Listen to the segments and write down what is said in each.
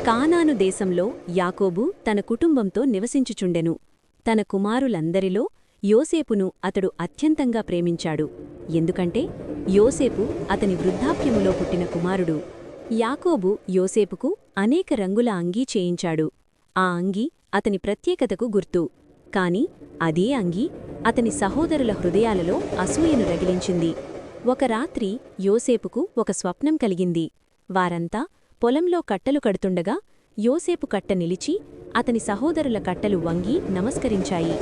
కానాను దేశంలో యాకోబు తన కుటుంబంతో నివసించుచుండెను. తన కుమారులందరిలో యోసేపును అతడు అత్యంతంగా ప్రేమించాడు. ఎందుకంటే యోసేపు అతని వృద్ధాప్యములో పుట్టిన కుమారుడు. యాకోబు యోసేపుకు అనేక రంగుల అంగీ చేయించాడు. ఆ అంగీ అతని ప్రత్యేకతకు గుర్తు. కాని అదే అంగీ అతని సహోదరుల హృదయాలలో అసూయను రగిలించింది. ఒక రాత్రి యోసేపుకు ఒక స్వప్నం కలిగింది. వారంతా పొలంలో కట్టలు కడుతుండగా యోసేపు కట్ట నిలిచి అతని సహోదరుల కట్టలు వంగి నమస్కరించాయి.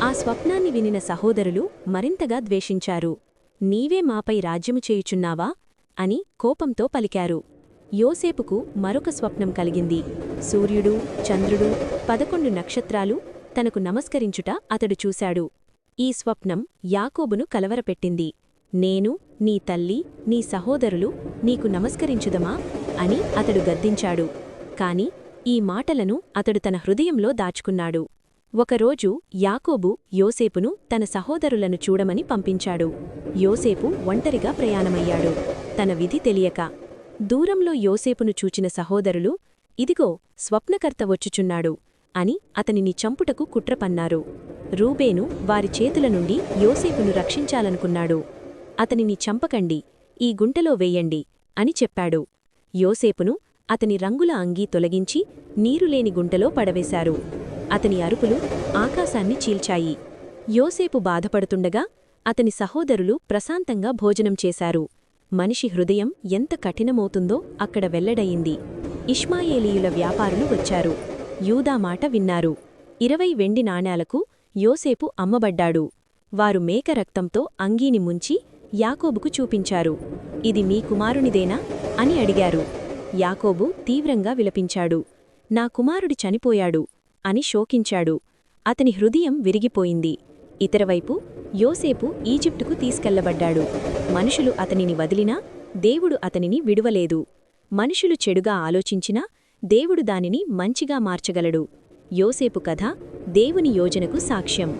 ఆ స్వప్నాన్ని వినిన సహోదరులు మరింతగా ద్వేషించారు. నీవే మాపై రాజ్యము చేయుచున్నావా అని కోపంతో పలికారు. యోసేపుకు మరొక స్వప్నం కలిగింది. సూర్యుడు, చంద్రుడు, 11 నక్షత్రాలు తనకు నమస్కరించుట అతడు చూశాడు. ఈ స్వప్నం యాకోబును కలవరపెట్టింది. నేను, నీ తల్లి, నీ సహోదరులు నీకు నమస్కరించుదమా అని అతడు గద్దించాడు. కాని ఈ మాటలను అతడు తన హృదయంలో దాచుకున్నాడు. ఒకరోజు యాకోబు యోసేపును తన సహోదరులను చూడమని పంపించాడు. యోసేపు ఒంటరిగా ప్రయాణమయ్యాడు, తన విధి తెలియక. దూరంలో యోసేపును చూచిన సహోదరులు, ఇదిగో స్వప్నకర్త వచ్చుచున్నాడు అని అతనిని చంపుటకు కుట్రపన్నారు. రూబేను వారి చేతుల నుండి యోసేపును రక్షించాలనుకున్నాడు. అతనిని చంపకండి, ఈ గుంటలో వేయండి అని చెప్పాడు. యోసేపును అతని రంగుల అంగీ తొలగించి నీరులేని గుంటలో పడవేశారు. అతని అరుపులు ఆకాశాన్ని చీల్చాయి. యోసేపు బాధపడుతుండగా అతని సహోదరులు ప్రశాంతంగా భోజనం చేశారు. మనిషి హృదయం ఎంత కఠినమవుతుందో అక్కడ వెల్లడయింది. ఇష్మాయేలీయుల వ్యాపారులు వచ్చారు. యూదా మాట విన్నారు. 20 వెండి నాణేలకు యోసేపు అమ్మబడ్డాడు. వారు మేక రక్తంతో అంగీని ముంచి యాకోబుకు చూపించారు. ఇది మీ కుమారునిదేనా అని అడిగారు. యాకోబు తీవ్రంగా విలపించాడు. నా కుమారుడి చనిపోయాడు అని శోకించాడు. అతని హృదయం విరిగిపోయింది. ఇతరవైపు యోసేపు ఈజిప్టుకు తీసుకెళ్లబడ్డాడు. మనుషులు అతనిని వదిలినా దేవుడు అతనిని విడువలేదు. మనుషులు చెడుగా ఆలోచించినా దేవుడు దానిని మంచిగా మార్చగలడు. యోసేపు కథ దేవుని యోజనకు సాక్ష్యం.